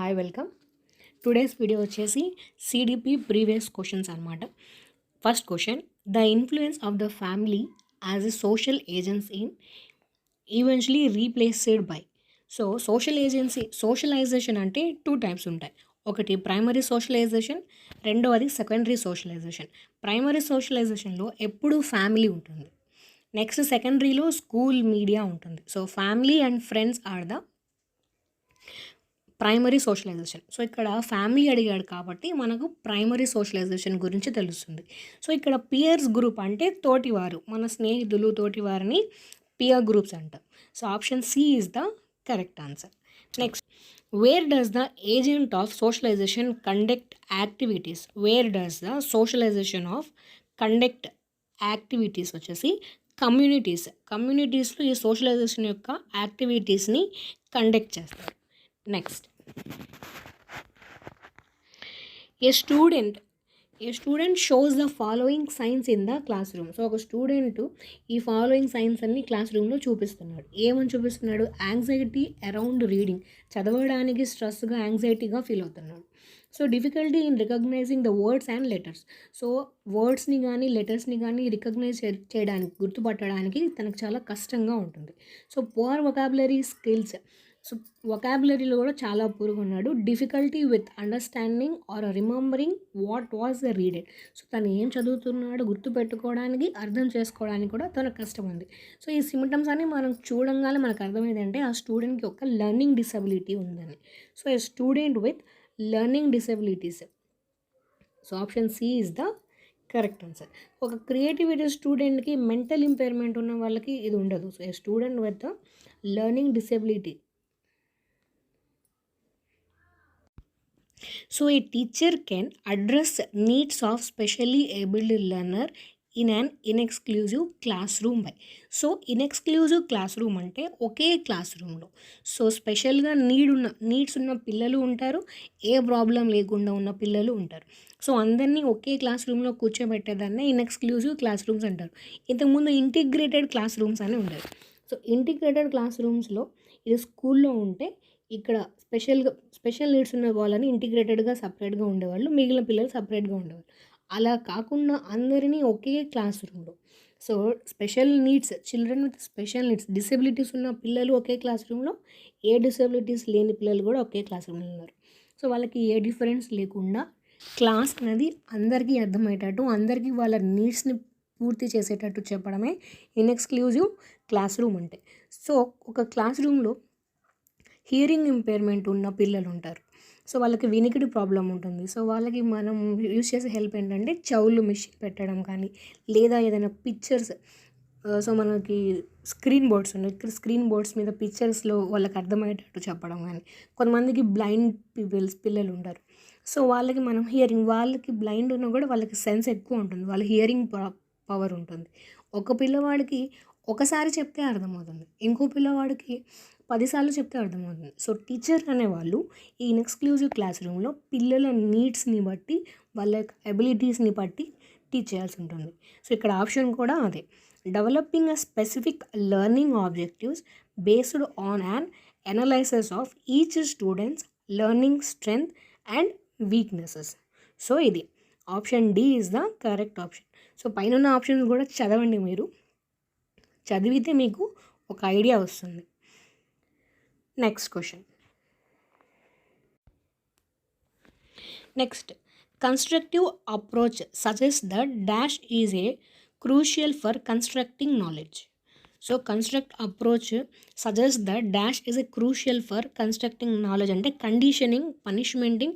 Hi welcome. Today's video వచ్చేసి CDP previous questions అనమాట. First question, the influence of the family as a social agency in eventually replaced by. So socialisation అంటే two types ఉంటాయి. ఒకటి primary socialisation, రెండవది secondary socialisation. Primary సోషలైజేషన్లో ఎప్పుడూ family ఉంటుంది. Next సెకండరీలో స్కూల్ మీడియా ఉంటుంది. So family and friends are the primary socialisation. So ఇక్కడ ఫ్యామిలీ అడిగాడు కాబట్టి మనకు ప్రైమరీ సోషలైజేషన్ గురించి తెలుస్తుంది. సో ఇక్కడ పియర్స్ గ్రూప్ అంటే తోటివారు, మన స్నేహితులు తోటివారిని పియర్ గ్రూప్స్ అంటాం. So option C is the correct answer. Next, where does the agent of socialisation conduct activities? Where does the socialisation of conduct activities వచ్చేసి కమ్యూనిటీస్లో ఈ సోషలైజేషన్ యొక్క యాక్టివిటీస్ని కండక్ట్ చేస్తారు. Next, a student shows the following signs in the classroom. So ఒక student ఈ following signs అన్ని క్లాస్ రూమ్లో చూపిస్తున్నాడు. ఏమని చూపిస్తున్నాడు? యాంగ్జైటీ అరౌండ్ రీడింగ్, చదవడానికి స్ట్రెస్గా యాంగ్జైటీగా ఫీల్ అవుతున్నాడు. So difficulty in recognizing the words and letters. So వర్డ్స్ని కానీ లెటర్స్ని కానీ రికగ్నైజ్ చేయడానికి, గుర్తుపట్టడానికి తనకు చాలా కష్టంగా ఉంటుంది. So poor vocabulary skills, so వొకాబులరీలో కూడా చాలా పూర్గా ఉన్నాడు. Difficulty with understanding or remembering what was the readed. So తను ఏం చదువుతున్నాడో గుర్తుపెట్టుకోవడానికి, అర్థం చేసుకోవడానికి కూడా తనకు కష్టం ఉంది. సో ఈ సిమ్టమ్స్ అన్ని మనం చూడంగానే మనకు అర్థమైంది అంటే ఆ స్టూడెంట్కి ఒక లెర్నింగ్ డిసబిలిటీ ఉందని. So a student with learning disabilities. So option C is the correct answer. ఒక క్రియేటివిటీ స్టూడెంట్కి మెంటల్ ఇంపైర్మెంట్ ఉన్న వాళ్ళకి ఇది ఉండదు. So a student with learning disability. So a teacher can address needs of specially abled learner in an inexclusive classroom by. So inexclusive classroom అంటే ఒకే క్లాస్ రూమ్లో సో స్పెషల్గా నీడ్స్ ఉన్న పిల్లలు ఉంటారు, ఏ ప్రాబ్లం లేకుండా ఉన్న పిల్లలు ఉంటారు. సో అందరినీ ఒకే క్లాస్ రూమ్లో కూర్చోబెట్టేదాన్నే ఇన్ఎక్స్క్లూజివ్ క్లాస్ రూమ్స్ అంటారు. ఇంతకుముందు ఇంటిగ్రేటెడ్ క్లాస్ రూమ్స్ అని ఉండేవి. సో ఇంటిగ్రేటెడ్ క్లాస్ రూమ్స్లో ఇది స్కూల్లో ఉంటే ఇక్కడ స్పెషల్ నీడ్స్ ఉన్న వాళ్ళని ఇంటిగ్రేటెడ్గా సపరేట్గా ఉండేవాళ్ళు, మిగిలిన పిల్లలు సపరేట్గా ఉండేవాళ్ళు. అలా కాకుండా అందరినీ ఒకే క్లాస్ రూమ్లో, so special needs, children with special needs, disabilities ఉన్న పిల్లలు ఒకే క్లాస్ రూమ్లో, ఏ డిసెబిలిటీస్ లేని పిల్లలు కూడా ఒకే క్లాస్ రూమ్లో ఉన్నారు. సో వాళ్ళకి ఏ డిఫరెన్స్ లేకుండా క్లాస్ అనేది అందరికీ అర్థమయ్యేటట్టు, అందరికీ వాళ్ళ నీడ్స్ని పూర్తి చేసేటట్టు చెప్పడమే ఇన్ఎక్స్క్లూజివ్ క్లాస్ రూమ్ అంటే. సో ఒక క్లాస్ రూమ్లో హియరింగ్ ఇంపైర్మెంట్ ఉన్న పిల్లలు ఉంటారు. సో వాళ్ళకి వినికిడి ప్రాబ్లం ఉంటుంది. సో వాళ్ళకి మనం యూజ్ చేసే హెల్ప్ ఏంటంటే చెవులు మిషన్ పెట్టడం కానీ, లేదా ఏదైనా పిక్చర్స్, సో మనకి స్క్రీన్ బోర్డ్స్ ఉన్నాయి, స్క్రీన్ బోర్డ్స్ మీద పిక్చర్స్లో వాళ్ళకి అర్థమయ్యేటట్టు చెప్పడం కానీ. కొంతమందికి బ్లైండ్ పిల్లలు ఉంటారు. సో వాళ్ళకి మనం వాళ్ళకి బ్లైండ్ ఉన్నా కూడా వాళ్ళకి సెన్స్ ఎక్కువ ఉంటుంది, వాళ్ళ హియరింగ్ పవర్ ఉంటుంది. ఒక పిల్లవాడికి ఒకసారి చెప్తే అర్థమవుతుంది, ఇంకో పిల్లవాడికి 10 సార్లు చెప్తే అర్థమవుతుంది. సో టీచర్ అనేవాళ్ళు ఈ ఇన్ఎక్స్క్లూజివ్ క్లాస్ రూమ్లో పిల్లల నీడ్స్ని బట్టి, వాళ్ళ ఎబిలిటీస్ని బట్టి టీచ్ చేయాల్సి ఉంటుంది. సో ఇక్కడ ఆప్షన్ కూడా అదే, developing a specific learning objectives based on an analysis of each students learning strength and weaknesses. So ఇది option D is the correct option. So పైన ఆప్షన్స్ కూడా చదవండి, మీరు చదివితే మీకు ఒక ఐడియా వస్తుంది. Next question. Next, constructive approach suggest that dash is a crucial for constructing knowledge. So construct approach suggest that dash is a crucial for constructing knowledge అంటే conditioning, punishmenting,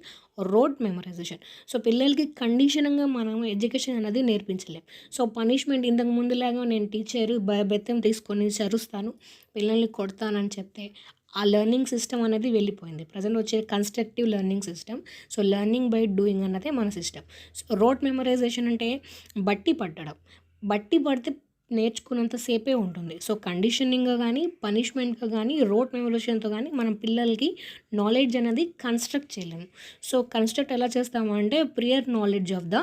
rote memorisation. So పిల్లలకి కండిషనింగ్గా మనం education అనేది నేర్పించలేం. So punishment, ఇంతకు ముందులాగా నేను teacher బెత్తం తీసుకొని చరుస్తాను, పిల్లల్ని కొడతానని చెప్తే ఆ లెర్నింగ్ సిస్టమ్ అనేది వెళ్ళిపోయింది. ప్రజెంట్ వచ్చే constructive learning system. So learning by doing అన్నదే మన సిస్టమ్. సో రోడ్ మెమరైజేషన్ అంటే బట్టి పడితే నేర్చుకున్నంతసేపే ఉంటుంది. సో కండిషనింగ్గా కానీ, పనిష్మెంట్గా కానీ, రోడ్ మెమరైజేషన్తో కానీ మనం పిల్లలకి నాలెడ్జ్ అనేది కన్స్ట్రక్ట్ చేయలేము. సో కన్స్ట్రక్ట్ ఎలా చేస్తామంటే prior knowledge of the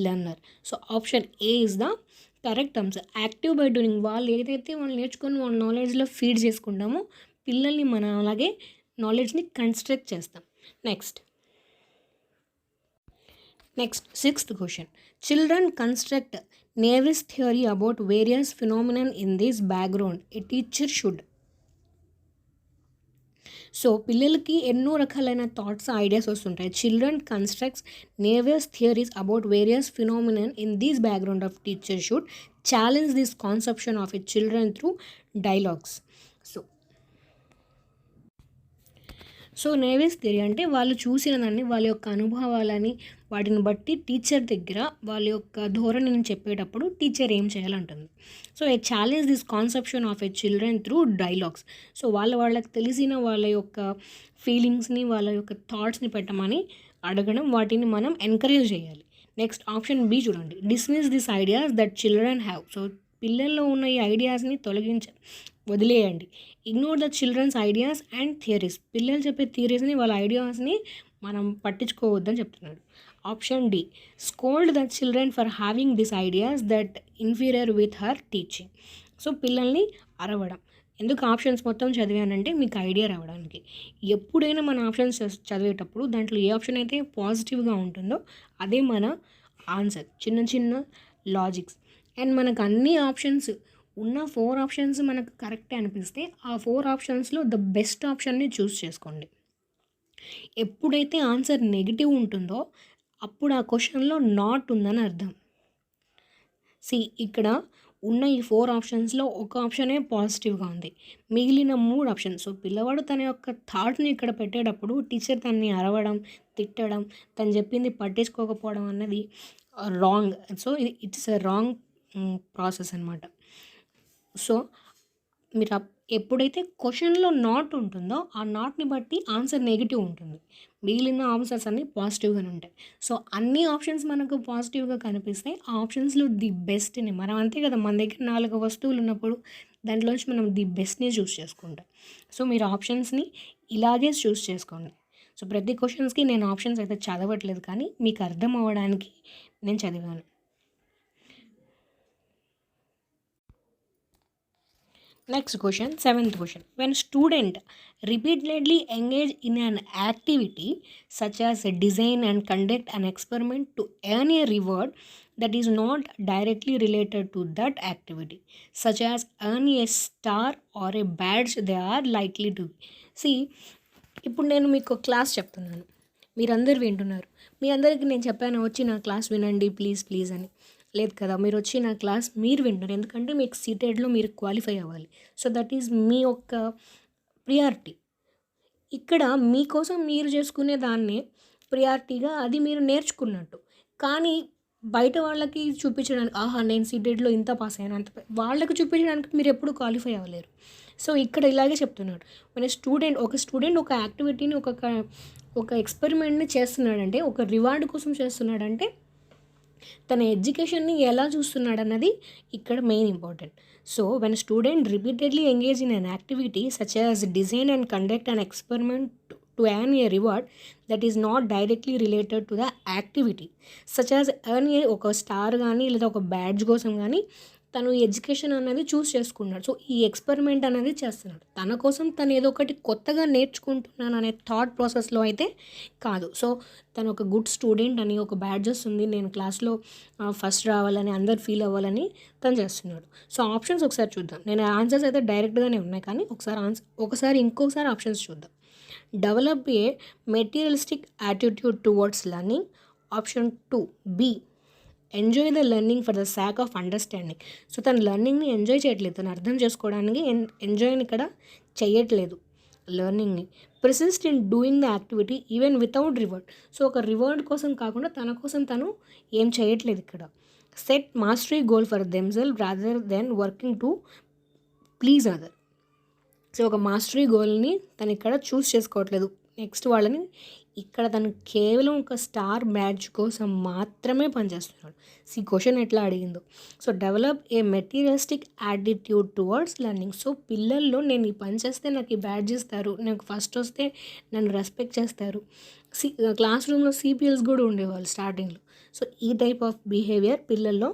learner. So option A is the correct answer. Active by doing, వాళ్ళు ఏదైతే వాళ్ళు నేర్చుకొని వాళ్ళ నాలెడ్జ్లో ఫీడ్ చేసుకుంటామో పిల్లల్ని మనం అలాగే నాలెడ్జ్ని కన్స్ట్రక్ట్ చేస్తాం. Next, sixth question. Children construct Navis theory about various phenomena in this background. A teacher should. So పిల్లలకి ఎన్నో రకాలైన థాట్స్ ఐడియాస్ వస్తుంటాయి. Children constructs naive theories about various phenomenon in these background of teacher should challenge this conception of a children through dialogues. So naive theory అంటే వాళ్ళు చూసిన దాన్ని, వాళ్ళ యొక్క అనుభవాలని, వాటిని బట్టి టీచర్ దగ్గర వాళ్ళ యొక్క ధోరణిని చెప్పేటప్పుడు టీచర్ ఏం చేయాలంటుంది. So a challenge this conception of a children through dialogues. So వాళ్ళకి తెలిసిన వాళ్ళ యొక్క ఫీలింగ్స్ని, వాళ్ళ యొక్క థాట్స్ని పెట్టమని అడగడం, వాటిని మనం ఎంకరేజ్ చేయాలి. నెక్స్ట్ ఆప్షన్ బి చూడండి. Dismiss this ideas that children have. So పిల్లల్లో ఉన్న ఈ ఐడియాస్ని వదిలేయండి. Ignore the children's ideas and theories. పిల్లలు చెప్పే థియరీస్ని, వాళ్ళ ఐడియాస్ని మనం పట్టించుకోవద్దని చెప్తున్నాడు. Option D. Scold the children for having this ideas that inferior with her teaching. So పిల్లల్ని అరవడం. ఎందుకు ఆప్షన్స్ మొత్తం చదివానంటే మీకు ఐడియా రావడానికి. ఎప్పుడైనా మన ఆప్షన్స్ చదివేటప్పుడు దాంట్లో ఏ ఆప్షన్ అయితే పాజిటివ్గా ఉంటుందో అదే మన ఆన్సర్. చిన్న చిన్న లాజిక్స్. అండ్ మనకు అన్ని ఆప్షన్స్ ఉన్న 4 ఆప్షన్స్ మనకు కరెక్టే అనిపిస్తే ఆ 4 ఆప్షన్స్లో ద బెస్ట్ ఆప్షన్ని చూస్ చేసుకోండి. ఎప్పుడైతే ఆన్సర్ నెగిటివ్ ఉంటుందో అప్పుడు ఆ క్వశ్చన్లో నాట్ ఉందని అర్థం. ఇక్కడ ఉన్న ఈ 4 ఆప్షన్స్లో ఒక ఆప్షనే పాజిటివ్గా ఉంది, మిగిలిన 3 ఆప్షన్స్. సో పిల్లవాడు తన యొక్క థాట్ని ఇక్కడ పెట్టేటప్పుడు టీచర్ తనని అరవడం, తిట్టడం, తను చెప్పింది పట్టించుకోకపోవడం అన్నది wrong. So it's a wrong process అనమాట. సో మీరు ఎప్పుడైతే క్వశ్చన్లో నాట్ ఉంటుందో ఆ నాట్ని బట్టి ఆన్సర్ నెగిటివ్ ఉంటుంది, మిగిలిన ఆన్సర్స్ అన్నీ పాజిటివ్గానే ఉంటాయి. సో అన్ని ఆప్షన్స్ మనకు పాజిటివ్గా కనిపిస్తే ఆ ఆప్షన్స్లో ది బెస్ట్ని, మనం అంతే కదా, మన దగ్గర 4 వస్తువులు ఉన్నప్పుడు దాంట్లోంచి మనం ది బెస్ట్ని చూస్ చేసుకుంటాం. సో మీరు ఆప్షన్స్ని ఇలాగే చూస్ చేసుకోండి. సో ప్రతి క్వశ్చన్స్కి నేను ఆప్షన్స్ అయితే చదవట్లేదు, కానీ మీకు అర్థం అవ్వడానికి నేను చదివాను. Next question, 7th question. When student repeatedly engage in an activity such as design and conduct an experiment to earn a reward that is not directly related to that activity, such as earn a star or a badge, they are likely to be. See, ఇప్పుడు నేను మీకు class చెప్తున్నాను, మీరందరూ వింటున్నారు. మీ అందరికీ నేను చెప్పాను వచ్చి నా క్లాస్ వినండి ప్లీజ్ అని. లేదు కదా, మీరు వచ్చి నా క్లాస్ మీరు వింటారు, ఎందుకంటే మీకు సీటెడ్లో మీరు క్వాలిఫై అవ్వాలి. సో దట్ ఈజ్ మీ యొక్క ప్రియారిటీ. ఇక్కడ మీకోసం మీరు చేసుకునే దాన్ని ప్రియారిటీగా అది మీరు నేర్చుకున్నట్టు. కానీ బయట వాళ్ళకి చూపించడానికి, ఆహా నేను సీటెడ్లో ఇంత పాస్ అయ్యాను అంత, వాళ్ళకి చూపించడానికి మీరు ఎప్పుడు క్వాలిఫై అవ్వలేరు. సో ఇక్కడ ఇలాగే చెప్తున్నాడు. మన ఒక స్టూడెంట్ ఒక యాక్టివిటీని, ఒక ఎక్స్పెరిమెంట్ని చేస్తున్నాడంటే, ఒక రివార్డ్ కోసం చేస్తున్నాడంటే తన ఎడ్యుకేషన్ని ఎలా చూస్తున్నాడు అన్నది ఇక్కడ main important. So when student repeatedly engage in an activity such as design and conduct an experiment to earn a reward that is not directly related to the activity, such as earn a ఒక star కానీ లేదా ఒక badge కోసం కానీ తను education అనేది చూస్ చేసుకున్నాడు. So ఈ ఎక్స్పెరిమెంట్ అనేది చేస్తున్నాడు తన కోసం, తను ఏదో ఒకటి కొత్తగా నేర్చుకుంటున్నాను అనే థాట్ ప్రాసెస్లో అయితే కాదు. సో తను ఒక గుడ్ స్టూడెంట్ అని, ఒక బ్యాడ్జ్ వస్తుంది, నేను క్లాస్లో ఫస్ట్ రావాలని, అందరు ఫీల్ అవ్వాలని తను చేస్తున్నాడు. సో ఆప్షన్స్ ఒకసారి చూద్దాం. నేను ఆన్సర్స్ అయితే డైరెక్ట్గానే ఉన్నాయి, కానీ ఇంకోసారి ఆప్షన్స్ చూద్దాం. Develop a materialistic attitude towards learning. Option 2 B. Enjoy the learning for the sake of understanding. So తను లెర్నింగ్ని ఎంజాయ్ చేయట్లేదు, తను అర్థం చేసుకోవడానికి ఎంజాయ్ని ఇక్కడ చేయట్లేదు లెర్నింగ్ని. Persist in doing the activity even without reward. So ఒక రివార్డ్ కోసం కాకుండా తన కోసం తను ఏం చేయట్లేదు ఇక్కడ. Set mastery goal for themselves rather than working to please other. So ఒక మాస్టరీ గోల్ని తను ఇక్కడ చూస్ చేసుకోవట్లేదు, నెక్స్ట్ వాళ్ళని. ఇక్కడ తను కేవలం ఒక స్టార్ బ్యాడ్జ్ కోసం మాత్రమే పనిచేస్తున్నాడు. ఈ క్వశ్చన్ ఎట్లా అడిగిందో. So develop a materialistic attitude towards learning. So పిల్లల్లో నేను ఈ పని చేస్తే నాకు ఈ బ్యాడ్జ్ ఇస్తారు, నాకు ఫస్ట్ వస్తే నన్ను రెస్పెక్ట్ చేస్తారు. క్లాస్ రూమ్లో సిపిఎల్స్ కూడా ఉండేవాళ్ళు స్టార్టింగ్లో. సో ఈ టైప్ ఆఫ్ బిహేవియర్ పిల్లల్లో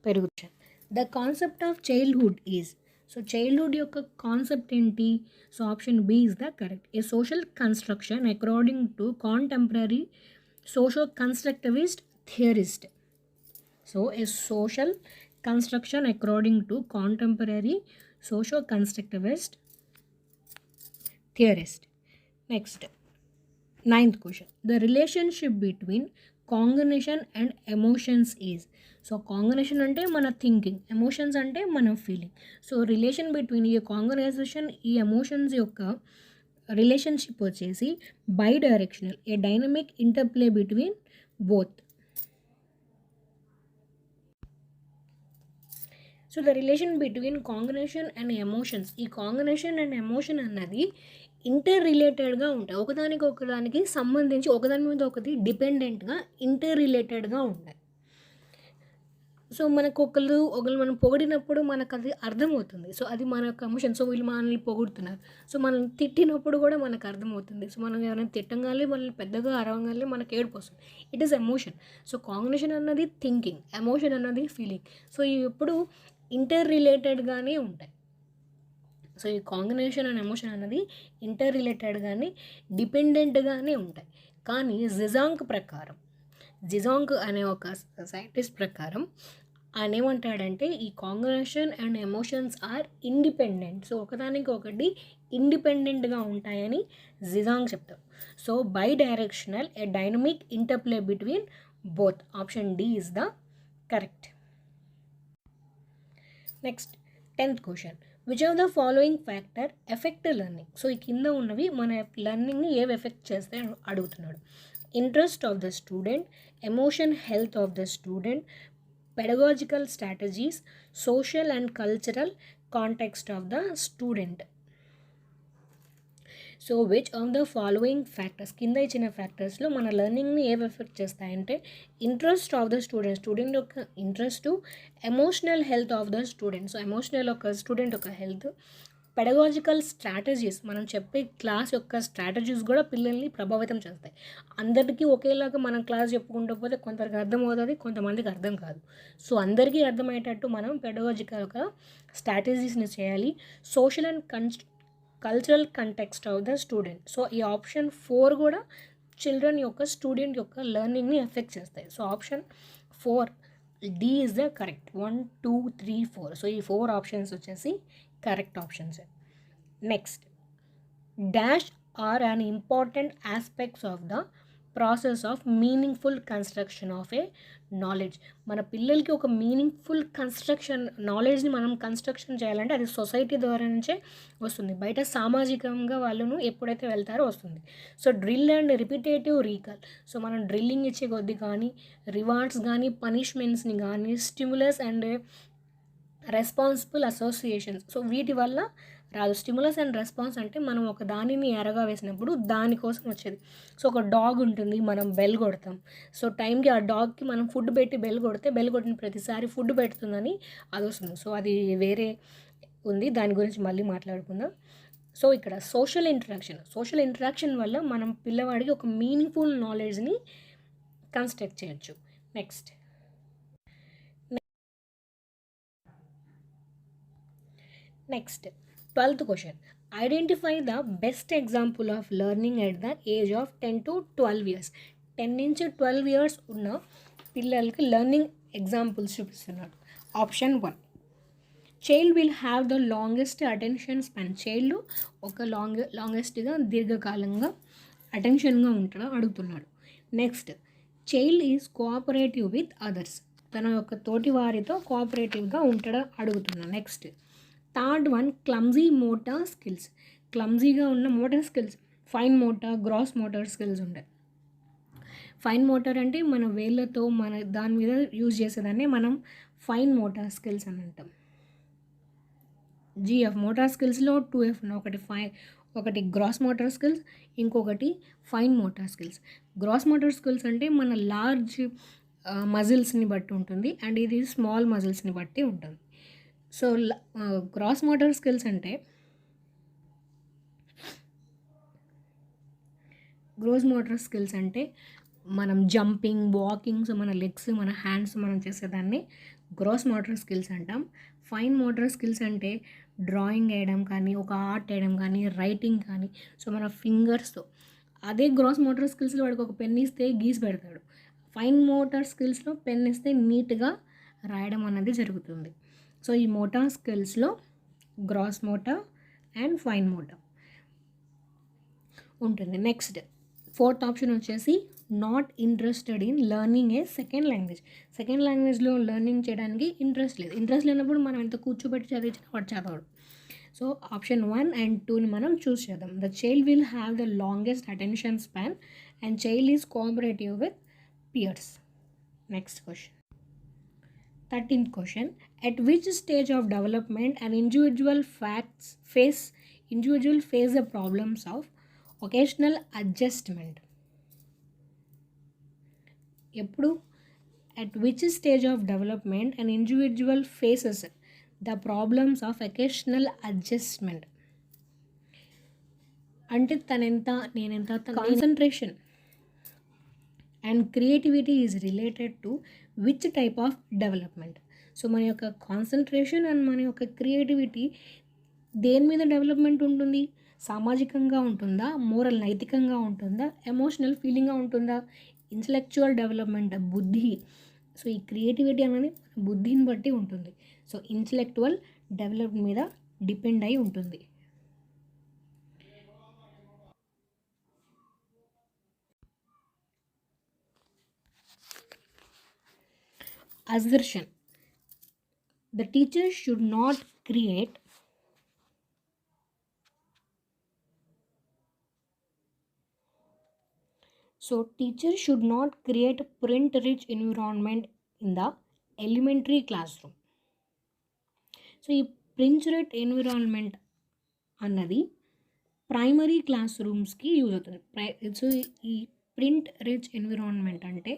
పెరుగుతుంది. The concept of childhood is. So childhood యొక్క కాన్సెప్ట్ ఏంటి? So option B is the correct. A social construction according to contemporary socio constructivist theorist. So a social construction according to contemporary socio constructivist theorist. Next 9th question. The relationship between cognition and emotions is. So cognition అంటే మన thinking, emotions అంటే మన feeling. So relation between ఈ కాంగ్నైజేషన్, ఈ emotions యొక్క relationship వచ్చేసి bidirectional, a dynamic interplay between both. So the relation between cognition and emotions, ఈ cognition and emotion అన్నది ఇంటర్ రిలేటెడ్గా ఉంటాయి, ఒకదానికి సంబంధించి ఒకదాని మీద ఒకటి డిపెండెంట్గా ఇంటర్ రిలేటెడ్గా ఉంటాయి. సో మనకు ఒకళ్ళు మనం పొగిడినప్పుడు మనకు అది అర్థమవుతుంది. సో అది మన యొక్క ఎమోషన్. సో వీళ్ళు మనల్ని పొగుడుతున్నారు, సో మనం తిట్టినప్పుడు కూడా మనకు అర్థమవుతుంది. సో మనం ఎవరైనా తిట్టంగానే మనల్ని పెద్దగా అరవగానే మనకు ఏడుపు వస్తుంది. It is emotion. సో కాంగ్నిషన్ అన్నది థింకింగ్, ఎమోషన్ అన్నది ఫీలింగ్. సో ఇవి ఎప్పుడు ఇంటర్ రిలేటెడ్గానే ఉంటాయి. సో ఈ కాంబినేషన్ అండ్ ఎమోషన్ అన్నది ఇంటర్ రిలేటెడ్గానే డిపెండెంట్గానే ఉంటాయి. కానీ జిజాంగ్ అనే ఒక సైంటిస్ట్ ప్రకారం ఆయన ఏమంటాడంటే ఈ combination and emotions are independent. So ఒకదానికి ఒకటి ఇండిపెండెంట్గా ఉంటాయని జిజాంగ్ చెప్తారు. So bidirectional, a dynamic interplay between both. Option D is the correct. Next 10th question. Which of the following factor effect learning. So ఈ కింద ఉన్నవి మన లెర్నింగ్ని ఏవి ఎఫెక్ట్ చేస్తే అడుగుతున్నాడు. Interest of the student, emotion health of the student, pedagogical strategies, social and cultural context of the student. So which of the following factors, కింద ఇచ్చిన ఫ్యాక్టర్స్లో మన లెర్నింగ్ని ఏవి ఎఫెక్ట్ చేస్తాయంటే ఇంట్రెస్ట్ ఆఫ్ ద స్టూడెంట్ యొక్క interest, emotional health of the student, so emotional ఒక student యొక్క health, pedagogical strategies, మనం చెప్పే క్లాస్ యొక్క స్ట్రాటజీస్ కూడా పిల్లల్ని ప్రభావితం చేస్తాయి. అందరికీ ఒకేలాగా మనం క్లాస్ చెప్పుకుంటూ పోతే కొందరికి అర్థమవుతుంది, కొంతమందికి అర్థం కాదు. సో అందరికీ అర్థమయ్యేటట్టు మనం పెడగాజికల్ ఒక స్ట్రాటజీస్ని చేయాలి. Social and cultural context of the student. So ఈ ఆప్షన్ 4 కూడా చిల్డ్రన్ యొక్క స్టూడెంట్ యొక్క లెర్నింగ్ని ఎఫెక్ట్ చేస్తాయి. So option 4 D is the correct. 1 2 3 4. So ఈ 4 ఆప్షన్స్ వచ్చేసి correct options. Next dash are unimportant aspects of the process of meaningful construction of a knowledge. మన పిల్లలకి ఒక మీనింగ్ఫుల్ నాలెడ్జ్ని మనం కన్స్ట్రక్షన్ చేయాలంటే అది సొసైటీ ద్వారా నుంచే వస్తుంది, బయట సామాజికంగా వాళ్ళను ఎప్పుడైతే వెళ్తారో వస్తుంది. So drill and repetitive recall. So మనం డ్రిల్లింగ్ ఇచ్చే కొద్ది కానీ, రివార్డ్స్ కానీ, పనిష్మెంట్స్ని కానీ, stimulus and responsible associations, so వీటి వల్ల రాదు. స్టిమ్యులస్ అండ్ రెస్పాన్స్ అంటే మనం ఒక దానిని ఎరగా వేసినప్పుడు దానికోసం వచ్చేది. సో ఒక డాగ్ ఉంటుంది, మనం బెల్ కొడతాం. సో టైంకి ఆ డాగ్కి మనం ఫుడ్ పెట్టి బెల్ కొడితే బెల్ కొట్టిన ప్రతిసారి ఫుడ్ పెడుతుందని అది వస్తుంది. సో అది వేరే ఉంది, దాని గురించి మళ్ళీ మాట్లాడుకుందాం. సో ఇక్కడ సోషల్ ఇంటరాక్షన్ వల్ల మనం పిల్లవాడికి ఒక మీనింగ్ఫుల్ నాలెడ్జ్ని కన్స్ట్రక్ట్ చేయొచ్చు. Next 12th question. Identify the best example of learning at the age of 10 to 12 years. 10 నుంచి 12 years ఉన్న పిల్లలకి లెర్నింగ్ ఎగ్జాంపుల్స్ చూపిస్తున్నాడు. Option 1, child will have the longest attention span. Child ఒక లాంగెస్ట్గా దీర్ఘకాలంగా అటెన్షన్గా ఉంటాడో అడుగుతున్నాడు. Next child is cooperative with others. తన యొక్క తోటి వారితో కోఆపరేటివ్గా ఉంటాడో అడుగుతున్నాడు. Next third one, clumsy motor skills. క్లమ్జీగా ఉన్న motor skills, fine motor, gross motor skills ఉంటాయి. ఫైన్ మోటార్ అంటే మన వేళ్ళతో మన దాని మీద యూజ్ చేసేదాన్ని మనం ఫైన్ మోటార్ స్కిల్స్ అని అంటాం. జిఎఫ్ మోటార్ స్కిల్స్లో 2F, ఒకటి గ్రాస్ మోటార్ స్కిల్స్, ఇంకొకటి fine motor skills. Gross motor skills అంటే మన లార్జ్ మజిల్స్ని బట్టి ఉంటుంది, అండ్ ఇది స్మాల్ మజిల్స్ని బట్టి ఉంటుంది. సో గ్రాస్ మోటార్ స్కిల్స్ అంటే మనం జంపింగ్, వాకింగ్, సో మన లెగ్స్, మన హ్యాండ్స్ మనం చేసేదాన్ని గ్రాస్ మోటార్ స్కిల్స్ అంటాం. ఫైన్ మోటార్ స్కిల్స్ అంటే డ్రాయింగ్ వేయడం కానీ, ఒక ఆర్ట్ వేయడం కానీ, రైటింగ్ కానీ, సో మన ఫింగర్స్తో. అదే గ్రాస్ మోటార్ స్కిల్స్లో వాడికి ఒక పెన్ ఇస్తే గీసి పెడతాడు. ఫైన్ మోటార్ స్కిల్స్లో పెన్ ఇస్తే నీట్గా రాయడం అన్నది జరుగుతుంది. సో ఈ మోటార్ స్కిల్స్లో gross motor and fine motor ఉంటుంది. నెక్స్ట్ 4th ఆప్షన్ వచ్చేసి not interested in learning a second language. Second లాంగ్వేజ్లో లెర్నింగ్ చేయడానికి ఇంట్రెస్ట్ లేదు. ఇంట్రెస్ట్ లేనప్పుడు మనం ఎంత కూర్చోబెట్టి చదివించినా వాడు చదవడు. సో ఆప్షన్ 1 and 2ని మనం చూస్ చేద్దాం. The child will have the longest attention span and child is cooperative with peers. Next question 13th question. At which stage of development an individual face the problems of occasional adjustment? ఎప్పుడు at which stage of development an individual faces the problems of occasional adjustment? అంటే తనెంత నేనెంత concentration and creativity is related to which type of development. So మన యొక్క concentration and మన యొక్క creativity దేని మీద development ఉంటుంది? సామాజికంగా ఉంటుందా, మోరల్ నైతికంగా ఉంటుందా, ఎమోషనల్ ఫీలింగ్గా ఉంటుందా, ఇంటలెక్చువల్ డెవలప్మెంట్ బుద్ధి. సో ఈ క్రియేటివిటీ అనేది బుద్ధిని బట్టి ఉంటుంది. సో ఇంటలెక్చువల్ డెవలప్మెంట్ మీద డిపెండ్ అయి ఉంటుంది. Assertion. The teacher should not create print-rich environment in the elementary classroom. So ఈ ప్రింట్ ఎన్విరాన్మెంట్ అన్నది ప్రైమరీ క్లాస్ రూమ్స్కి యూజ్ అవుతుంది. సో ఈ ప్రింట్ రిచ్ ఎన్విరాన్మెంట్ అంటే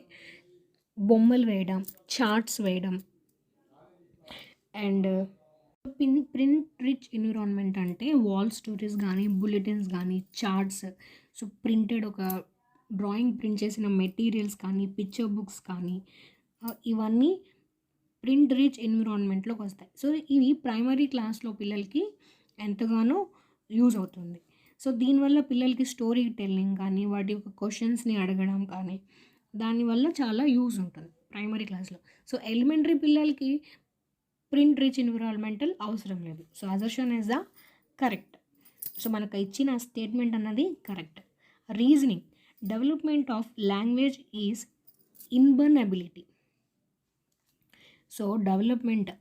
బొమ్మలు వేయడం, చార్ట్స్ వేయడం అండ్ ప్రింట్ రిచ్ ఎన్విరాన్మెంట్ అంటే వాల్ స్టోరీస్ కానీ, బులెటిన్స్ కానీ, చార్ట్స్, సో ప్రింటెడ్ ఒక డ్రాయింగ్ ప్రింట్ చేసిన మెటీరియల్స్ కానీ, పిక్చర్ బుక్స్ కానీ, ఇవన్నీ ప్రింట్ రిచ్ ఎన్విరాన్మెంట్లోకి వస్తాయి. సో ఇవి ప్రైమరీ క్లాస్లో పిల్లలకి ఎంతగానో యూజ్ అవుతుంది. సో దీనివల్ల పిల్లలకి స్టోరీ టెల్లింగ్ కానీ, వాటి యొక్క క్వశ్చన్స్ని అడగడం కానీ, దానివల్ల చాలా యూజ్ ఉంటుంది ప్రైమరీ క్లాస్లో. సో ఎలిమెంటరీ పిల్లలకి ప్రింట్ రిచ్ ఎన్విరాన్మెంటల్ అవసరం లేదు. So assertion is the correct. So మనకు ఇచ్చిన స్టేట్మెంట్ అన్నది correct. Reasoning. Development of language is inborn ability. So development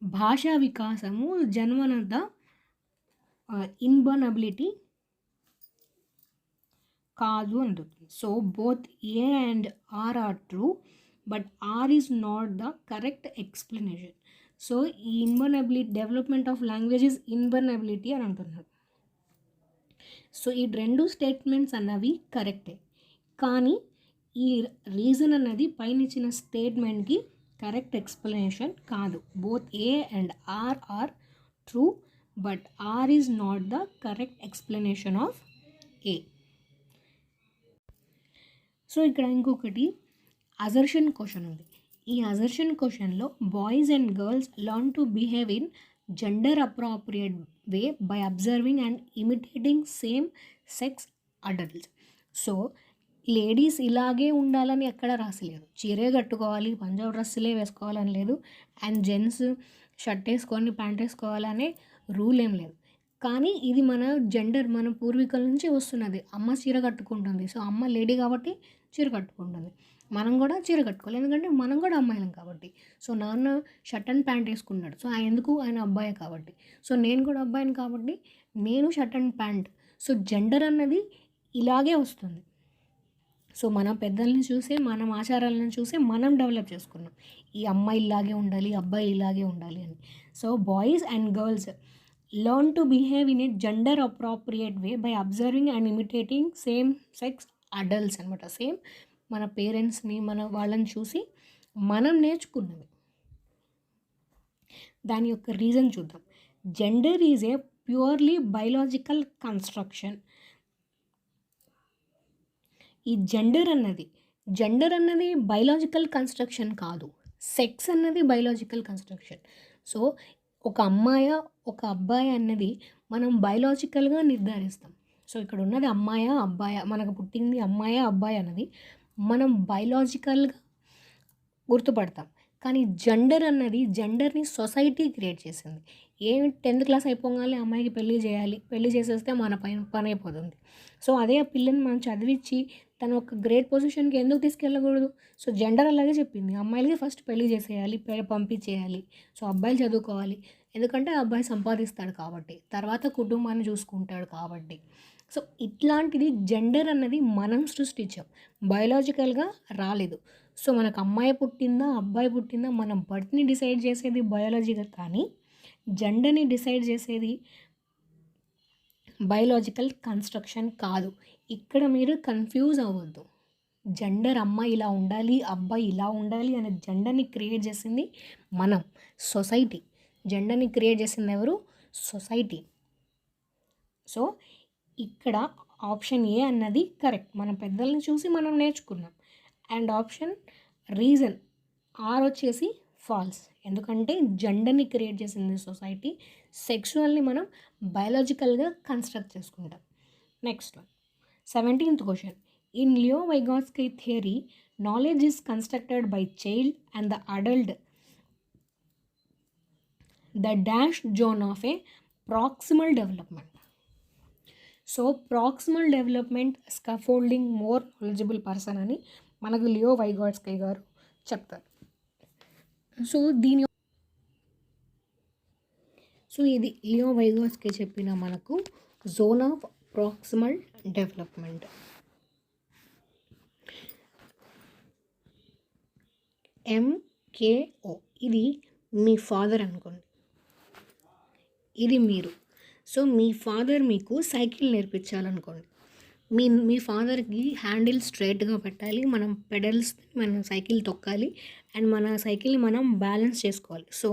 భాషా వికాసము జన్మనద ఇన్బర్న్ అబిలిటీ కాదు అందుతుంది. So both A and R are true, but R is not the correct explanation. So ఈ inborn ability, development of language is inborn ability అని అంటున్నారు. So ఈ రెండు స్టేట్మెంట్స్ అన్నవి కరెక్టే, కానీ ఈ రీజన్ అన్నది పైన ఇచ్చిన స్టేట్మెంట్కి కరెక్ట్ ఎక్స్ప్లెనేషన్ కాదు. Both A and R are true, but R is not the correct explanation of A. So ఇక్కడ ఇంకొకటి అజర్షన్ క్వశ్చన్ ఉంది. ఈ అజర్షన్ క్వశ్చన్లో boys and girls learn to behave in gender appropriate way by observing and imitating same sex adults. So ladies ఇలాగే ఉండాలని ఎక్కడ రాసలేదు. చీరే కట్టుకోవాలి, పంజాబ్ డ్రెస్సులే వేసుకోవాలని లేదు, అండ్ జెంట్స్ షర్ట్ వేసుకొని ప్యాంట్ వేసుకోవాలనే రూల్ ఏం లేదు. కానీ ఇది మన జెండర్, మన పూర్వీకుల నుంచి వస్తున్నది. అమ్మ చీర కట్టుకుంటుంది, సో అమ్మ లేడీ కాబట్టి చీర కట్టుకుంటుంది. మనం కూడా చీర కట్టుకోవాలి, ఎందుకంటే మనం కూడా అమ్మాయిలం కాబట్టి. సో నాన్న షర్ట్ అండ్ ప్యాంట్ వేసుకున్నాడు, సో ఎందుకు, ఆయన అబ్బాయే కాబట్టి. సో నేను కూడా అబ్బాయిని కాబట్టి నేను shirt and pant. So gender అన్నది ఇలాగే వస్తుంది. సో మన పెద్దల్ని చూసే, మనం ఆచారాలను చూసే మనం డెవలప్ చేసుకున్నాం. ఈ అమ్మాయి ఇలాగే ఉండాలి, అబ్బాయి ఇలాగే ఉండాలి అని. So boys and girls learn to behave in a gender appropriate way by observing and imitating same sex adults అనమాట. సేమ్ మన పేరెంట్స్ని, మన వాళ్ళని చూసి మనం నేర్చుకున్నవి. దాని యొక్క రీజన్ చూద్దాం. Gender is a purely biological construction. ఈ జెండర్ అన్నది బయలాజికల్ కన్స్ట్రక్షన్ కాదు. సెక్స్ అన్నది బయలాజికల్ కన్స్ట్రక్షన్. సో ఒక అమ్మాయా, ఒక అబ్బాయా అన్నది మనం బయోలాజికల్‌గా నిర్ధారిస్తాం. సో, ఇక్కడ ఉన్నది అమ్మాయా, అబ్బాయా, మనకు పుట్టింది అమ్మాయా, అబ్బాయా అన్నది మనం బయోలాజికల్‌గా గుర్తుపడతాం. కానీ జెండర్‌ని సొసైటీ క్రియేట్ చేసింది. 10థ్ క్లాస్ అయిపోగానే అమ్మాయికి పెళ్లి చేయాలి. పెళ్లి చేసేస్తే మన పనైపోతుంది. సో, అదే ఆ పిల్లని మనం చదివిచ్చి తను ఒక గ్రేట్ పొజిషన్‌కి ఎందుకు తీసుకెళ్ళకూడదు? సో, జెండర్ అలాగే చెప్పింది. అమ్మాయిలకి ఫస్ట్ పెళ్లి చేసేయాలి, పంపించేయాలి. సో, అబ్బాయిలు చదువుకోవాలి. ఎందుకంటే ఆ అబ్బాయి సంపాదిస్తాడు కాబట్టి. తర్వాత కుటుంబాన్ని చూసుకుంటాడు కాబట్టి. సో, ఇట్లాంటిది జెండర్ అన్నది మనం సృష్టించాం. బయోలాజికల్‌గా రాలేదు. సో, మనకు అమ్మాయి పుట్టిందా, అబ్బాయి పుట్టిందా, మనం బర్త్‌ని డిసైడ్ చేసేది బయాలజీగా కానీ, జెండర్‌ని డిసైడ్ చేసేది బయోలాజికల్ కన్‌స్ట్రక్షన్ కాదు. ఇక్కడ మీరు కన్‌ఫ్యూజ్ అవ్వద్దు. జెండర్ అమ్మాయి ఇలా ఉండాలి, అబ్బాయి ఇలా ఉండాలి అనే జెండర్‌ని క్రియేట్ చేసింది మనం. సొసైటీ. జెండర్‌ని క్రియేట్ చేసింది ఎవరు? సొసైటీ. సో, ఇక్కడ ఆప్షన్ ఏ అన్నది కరెక్ట్. మన పెద్దల్ని చూసి మనం నేర్చుకున్నాం. అండ్ ఆప్షన్ రీజన్ ఆర్ వచ్చేసి ఫాల్స్. ఎందుకంటే జెండర్‌ని క్రియేట్ చేసింది సొసైటీ. సెక్షువల్‌ని మనం బయోలాజికల్‌గా కన్‌స్ట్రక్ట్ చేసుకుంటాం. Next one 17th question. In Leo Vygotsky theory knowledge is constructed by child and the adult the dash zone of a proximal development. So, proximal development scaffolding more knowledgeable person అని మనకు Leo వైగాట్స్కీ గారు చెప్తారు. So ఇది Leo వైగాట్స్కీ చెప్పిన మనకు zone of proximal development. MKO ఇది మీ father అనుకోండి, ఇది మీరు. సో మీ ఫాదర్ మీకు సైకిల్ నేర్పించాలనుకోండి. మీ ఫాదర్కి హ్యాండిల్ స్ట్రైట్గా పెట్టాలి, మనం పెడల్స్ మనం సైకిల్ తొక్కాలి అండ్ మన సైకిల్ని మనం బ్యాలెన్స్ చేసుకోవాలి. సో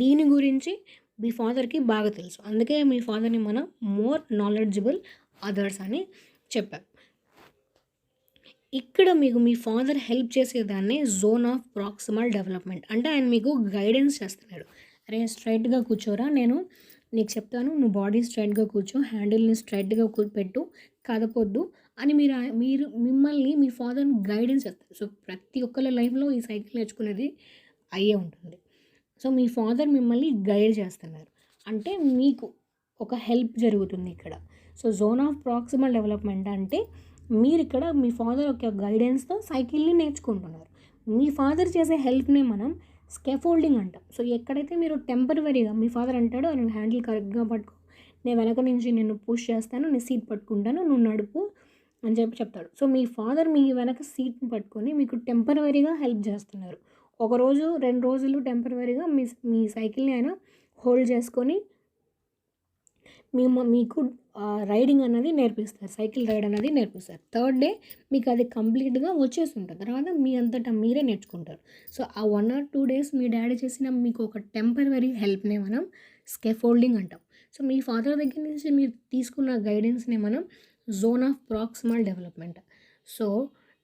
దీని గురించి మీ ఫాదర్కి బాగా తెలుసు, అందుకే మీ ఫాదర్ని మనం మోర్ నాలెడ్జబుల్ అదర్స్ అని చెప్పాం. ఇక్కడ మీకు మీ ఫాదర్ హెల్ప్ చేసేదాన్ని జోన్ ఆఫ్ ప్రాక్సిమల్ డెవలప్మెంట్. అంటే ఆయన మీకు గైడెన్స్ చేస్తున్నాడు. అరే స్ట్రైట్గా కూర్చోరా, నేను నీకు చెప్తాను, నువ్వు బాడీ స్ట్రైట్గా కూర్చో, హ్యాండిల్ని స్ట్రైట్గా పెట్టు, కదపొద్దు అని మిమ్మల్ని మీ ఫాదర్ని గైడెన్స్ చేస్తారు. సో ప్రతి ఒక్కరి లైఫ్లో ఈ సైకిల్ నేర్చుకునేది అయ్యే ఉంటుంది. సో మీ ఫాదర్ మిమ్మల్ని గైడ్ చేస్తున్నారు అంటే మీకు ఒక హెల్ప్ జరుగుతుంది ఇక్కడ. So zone of proximal development అంటే మీరు ఇక్కడ మీ ఫాదర్ యొక్క గైడెన్స్తో సైకిల్ని నేర్చుకుంటున్నారు. మీ ఫాదర్ చేసే హెల్ప్ని మనం స్కాఫోల్డింగ్ అంటాం. సో ఎక్కడైతే మీరు టెంపరవరీగా మీ ఫాదర్ అంటాడో నువ్వు హ్యాండిల్ కరెక్ట్గా పట్టుకో, నేను వెనక నుంచి నేను పుష్ చేస్తాను, నేను సీట్ పట్టుకుంటాను, నువ్వు నడుపు అని చెప్తాడు. సో మీ ఫాదర్ మీ వెనక సీట్ని పట్టుకొని మీకు టెంపరవరీగా హెల్ప్ చేస్తున్నారు. ఒకరోజు 2 రోజులు టెంపరవరీగా మీ సైకిల్ని ఆయన హోల్డ్ చేసుకొని మీకు రైడింగ్ అనేది నేర్పిస్తారు, సైకిల్ రైడ్ అనేది నేర్పిస్తారు. 3rd డే మీకు అది కంప్లీట్గా వచ్చేసి ఉంటుంది. తర్వాత మీ అంతటా మీరే నేర్చుకుంటారు. సో ఆ 1 or 2 డేస్ మీ డాడీ చేసిన మీకు ఒక టెంపరవరీ హెల్ప్నే మనం స్కాఫోల్డింగ్ అంటాం. సో మీ ఫాదర్ దగ్గర నుంచి మీరు తీసుకున్న గైడెన్స్ని మనం zone of proximal development. So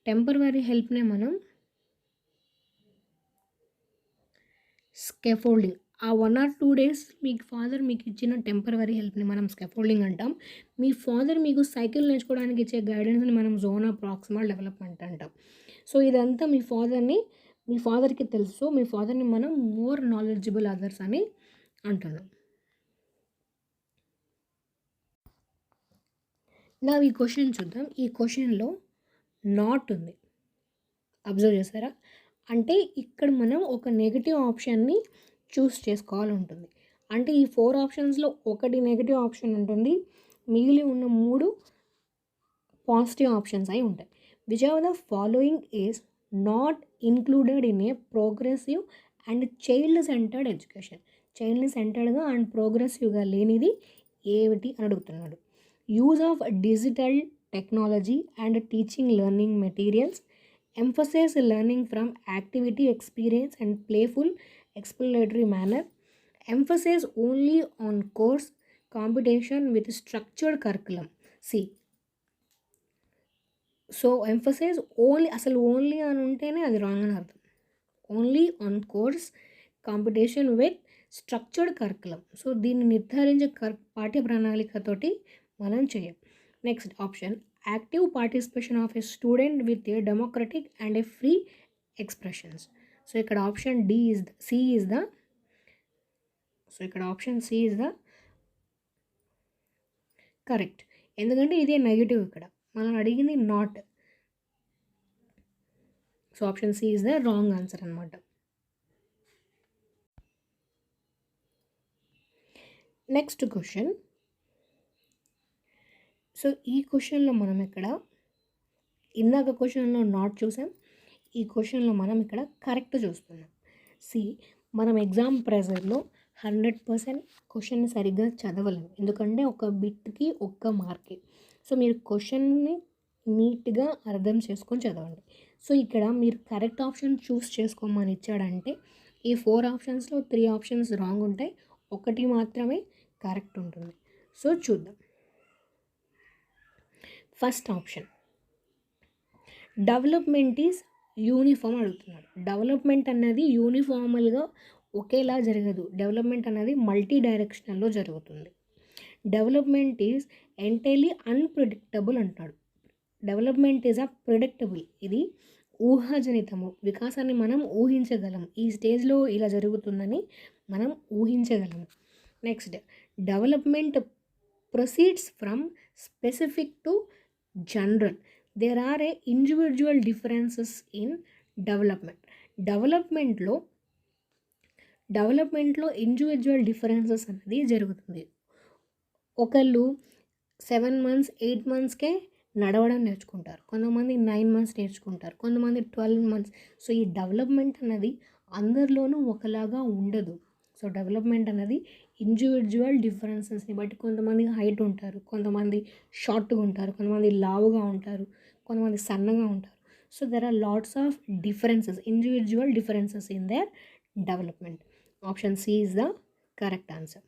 temporary హెల్ప్నే మనం స్కాఫోల్డింగ్. ఆ 1 or 2 డేస్ మీ ఫాదర్ మీకు ఇచ్చిన టెంపరవరీ హెల్ప్ని మనం స్కాఫోల్డింగ్ అంటాం. మీ ఫాదర్ మీకు సైకిల్ నేర్చుకోవడానికి ఇచ్చే గైడెన్స్ని మనం జోన్ ఆఫ్ ప్రాక్సిమల్ డెవలప్మెంట్ అంటాం. సో ఇదంతా మీ ఫాదర్కి తెలుసు. మీ ఫాదర్ని మనం మోర్ నాలెడ్జబుల్ అదర్స్ అని అంటున్నాం. నా ఈ క్వశ్చన్ చూద్దాం. ఈ క్వశ్చన్లో నాట్ ఉంది, అబ్జర్వ్ చేశారా? అంటే ఇక్కడ మనం ఒక నెగిటివ్ ఆప్షన్ని చూస్ చేసుకోవాలి ఉంటుంది. అంటే ఈ 4 ఆప్షన్స్లో ఒకటి నెగిటివ్ ఆప్షన్ ఉంటుంది, మిగిలి ఉన్న 3 పాజిటివ్ ఆప్షన్స్ అయి ఉంటాయి. Which of the following is not included in a progressive and child centered education. Child సెంటర్డ్గా అండ్ ప్రోగ్రెసివ్గా లేనిది ఏమిటి అని అడుగుతున్నాడు. Use of digital technology and teaching learning materials, emphasize learning from activity, experience and playful exploratory manner, emphasis only on course competition with structured curriculum. See, so emphasize only, అసలు only అని ఉంటేనే అది wrong అని అర్థం. Only on course competition with structured curriculum. So దీన్ని నిర్ధారించే పాఠ్య ప్రణాళికతోటి మనం చేయం. Next option active participation of a student with a democratic and a free expressions. So ఇక్కడ option C is the correct. ఎందుకంటే ఇదే నెగిటివ్ ఇక్కడ మనం అడిగింది not. So option C is the wrong answer అనమాట. Next question. సో ఈ క్వశ్చన్లో మనం ఇక్కడ ఇందాక క్వశ్చన్లో నాట్ చూసాం, ఈ క్వశ్చన్లో మనం ఇక్కడ కరెక్ట్ చూస్తున్నాం. మనం ఎగ్జామ్ ప్రెజర్లో 100% క్వశ్చన్ సరిగ్గా చదవలేము, ఎందుకంటే ఒక బిట్కి ఒక్క మార్కే. సో మీరు క్వశ్చన్ని నీట్గా అర్థం చేసుకొని చదవండి. సో ఇక్కడ మీరు కరెక్ట్ ఆప్షన్ చూస్ చేసుకోమని ఇచ్చాడంటే ఈ 4 ఆప్షన్స్లో 3 ఆప్షన్స్ రాంగ్ ఉంటాయి, ఒకటి మాత్రమే కరెక్ట్ ఉంటుంది. సో చూద్దాం. First option development is uniform అడుగుతున్నాడు. డెవలప్మెంట్ అన్నది యూనిఫార్మల్గా ఒకేలా జరగదు, డెవలప్మెంట్ అనేది మల్టీ డైరెక్షనల్లో జరుగుతుంది. డెవలప్మెంట్ ఈజ్ ఎంటైర్లీ అన్ప్రిడిక్టబుల్ అంటున్నాడు. డెవలప్మెంట్ ఈజ్ ప్రిడిక్టబుల్, ఇది ఊహాజనితము, వికాసాన్ని మనం ఊహించగలం, ఈ స్టేజ్లో ఇలా జరుగుతుందని మనం ఊహించగలము. Next development proceeds from specific to general. There are a individual differences in development. డెవలప్మెంట్లో ఇండివిజువల్ డిఫరెన్సెస్ అనేది జరుగుతుంది. ఒకళ్ళు 7 months 8 monthsకే నడవడం నేర్చుకుంటారు, కొంతమంది 9 months నేర్చుకుంటారు, కొంతమంది 12 months. సో ఈ డెవలప్మెంట్ అనేది అందరిలోనూ ఒకలాగా ఉండదు. సో డెవలప్మెంట్ అనేది ఇండివిజువల్ డిఫరెన్సెస్ని బట్టి, కొంతమంది హైట్ ఉంటారు, కొంతమంది షార్ట్గా ఉంటారు, కొంతమంది లావుగా ఉంటారు, కొంతమంది సన్నగా ఉంటారు. So there are lots of differences, individual differences in their development. Option C is the correct answer.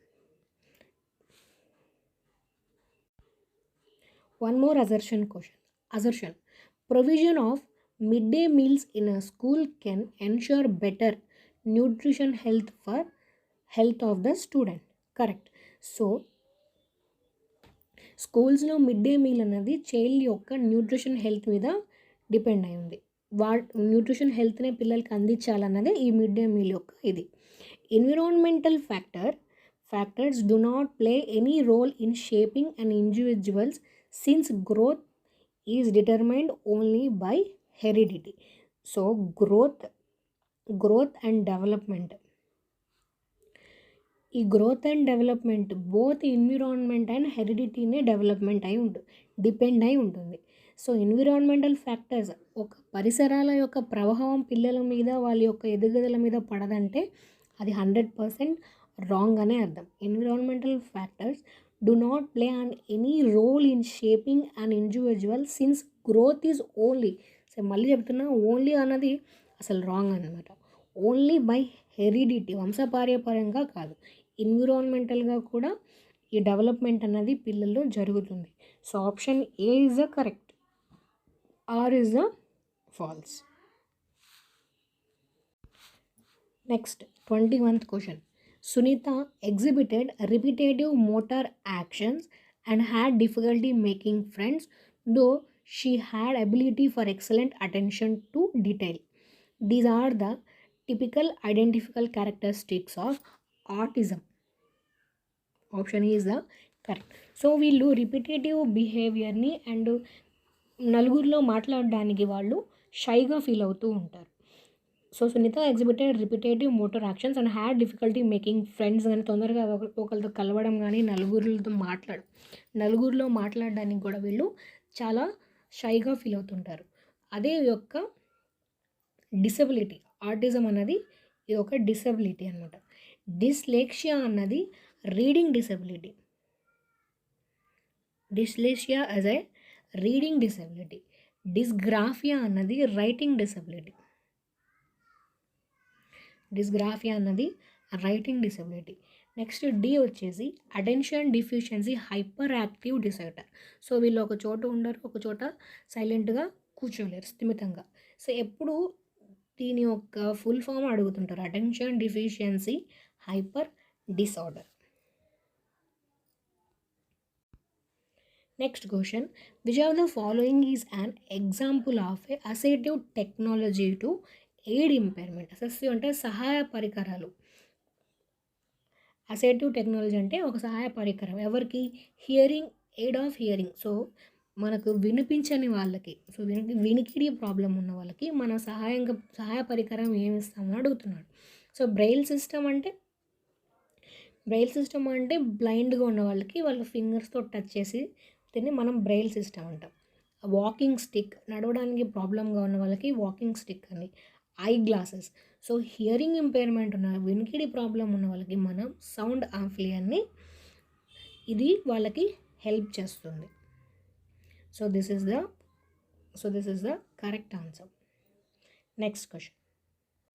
One more assertion question. Assertion. Provision of midday meals in a school can ensure better nutrition health of the student. Correct. So, స్కూల్స్లో mid day meal అనేది child యొక్క nutrition health మీద depend అయి ఉంది. Nutrition హెల్త్నే పిల్లలకి అందించాలన్నదే ఈ mid day meal యొక్క ఇది. Environmental factors do not play any role in shaping an individual's since growth is determined only by heredity. So growth and development, ఈ growth and development both environment and హెరిడిటీనే development depend అయి ఉంటుంది. So environmental factors, ఒక పరిసరాల యొక్క ప్రభావం పిల్లల మీద వాళ్ళ యొక్క ఎదుగుదల మీద పడదంటే అది 100% రాంగ్ అనే అర్థం. Environmental factors do not play on any role in shaping an individual since growth is only, so మళ్ళీ చెప్తున్నా, ఓన్లీ అన్నది అసలు రాంగ్ అన్నమాట. ఓన్లీ బై హెరిడిటీ, వంశపార్యపరంగా కాదు, ఎన్విరాన్మెంటల్గా కూడా ఈ డెవలప్మెంట్ అన్నది పిల్లల్లో జరుగుతుంది. So option A is the correct, R is the false. Next 21th question. Sunita exhibited repetitive motor actions and had difficulty making friends, though she had ability for excellent attention to detail. These are the typical identifiable characteristics of autism. Option is the correct. So వీళ్ళు repetitive బిహేవియర్ని and నలుగురిలో మాట్లాడడానికి వాళ్ళు షైగా feel అవుతూ ఉంటారు. So Sunita exhibited repetitive motor actions and had difficulty making friends, కానీ తొందరగా ఒకరితో కలవడం కానీ నలుగురిలో మాట్లాడడానికి కూడా వీళ్ళు చాలా షైగా ఫీల్ అవుతుంటారు. అదే యొక్క డిసబిలిటీ, ఆటిజం అన్నది ఇది ఒక డిసబిలిటీ అనమాట. డిస్లెక్సియా అన్నది reading disability. Dyslexia as a reading disability. Dysgraphia అన్నది రైటింగ్ డిసబిలిటీ. డిస్గ్రాఫియా అన్నది రైటింగ్ డిసబిలిటీ. నెక్స్ట్ డి వచ్చేసి attention deficiency hyper active disorder. So వీళ్ళు ఒక చోట ఉండరు, ఒక చోట సైలెంట్గా కూర్చోలేరు స్థిమితంగా. సో ఎప్పుడు దీని యొక్క ఫుల్ ఫామ్ అడుగుతుంటారు, attention deficiency hyper disorder. Next question, which of the following is an example of a assistive technology to aid impairment? Assistive అంటే సహాయ పరికరాలు. అసైటివ్ టెక్నాలజీ అంటే ఒక సహాయ పరికరం ఎవరికి, hearing, aid of hearing. So మనకు వినిపించని వాళ్ళకి, సో వినికిడి ప్రాబ్లం ఉన్న వాళ్ళకి మన సహాయ పరికరం ఏమి ఇస్తామని అడుగుతున్నాడు. సో బ్రెయిల్ సిస్టమ్ అంటే బ్లైండ్గా ఉన్న వాళ్ళకి వాళ్ళ ఫింగర్స్తో టచ్ చేసి దీన్ని మనం బ్రెయిల్ సిస్టమ్ అంటాం. వాకింగ్ స్టిక్, నడవడానికి ప్రాబ్లంగా ఉన్న వాళ్ళకి వాకింగ్ స్టిక్ అని. I glasses, so hearing impairment ఉన్న వినికిడి ప్రాబ్లం ఉన్న వాళ్ళకి మనం సౌండ్ యాంప్లిఫైయర్ని, ఇది వాళ్ళకి హెల్ప్ చేస్తుంది. So this is the correct answer. Next question.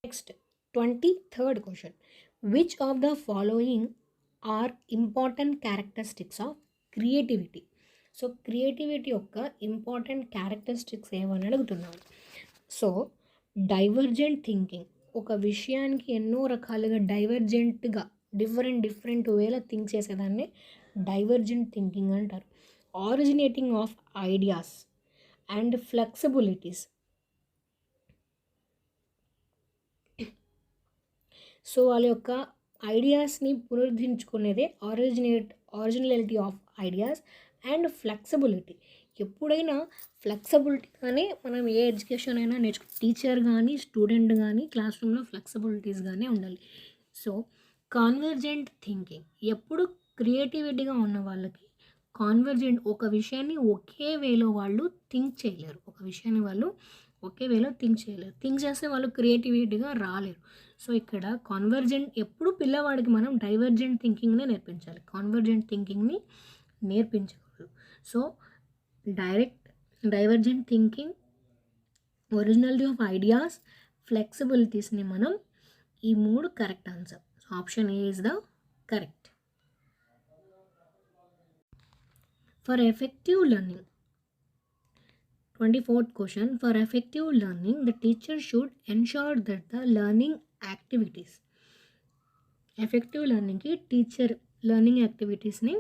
Next 23rd question, which of the following are important characteristics of creativity? So creativity యొక్క ఇంపార్టెంట్ క్యారెక్టరిస్టిక్స్ ఏమని అడుగుతున్నాను. సో డైవర్జెంట్ థింకింగ్, ఒక విషయానికి ఎన్నో రకాలుగా డైవర్జెంట్గా డిఫరెంట్ వేలో థింక్ చేసేదాన్ని డైవర్జెంట్ థింకింగ్ అంటారు. Originating of ideas and flexibilities. So వాళ్ళ యొక్క ఐడియాస్ని పునరుద్ధరించుకునేదే originality of ideas and flexibility. ఎప్పుడైనా ఫ్లెక్సిబిలిటీగానే మనం ఏ ఎడ్యుకేషన్ అయినా టీచర్ కానీ స్టూడెంట్ కానీ క్లాస్ రూమ్లో ఫ్లెక్సిబిలిటీస్గానే ఉండాలి. సో కాన్వర్జెంట్ థింకింగ్, ఎప్పుడు క్రియేటివిటీగా ఉన్న వాళ్ళకి కాన్వర్జెంట్, ఒక విషయాన్ని ఒకే వేలో వాళ్ళు థింక్ చేయలేరు. థింక్ చేస్తే వాళ్ళు క్రియేటివిటీగా రాలేరు. సో ఇక్కడ కాన్వర్జెంట్, ఎప్పుడు పిల్లవాడికి మనం డైవర్జెంట్ థింకింగ్నే నేర్పించాలి, కాన్వర్జెంట్ థింకింగ్ని నేర్పించకూడదు. So divergent thinking, originality of ideas, ఫ్లెక్సిబిలిటీస్ని మనం, ఈ 3 correct answer. So option A is the correct. For effective learning, 24th question, for effective learning the teacher should ensure that the learning activities, effective learning ki teacher learning activities ni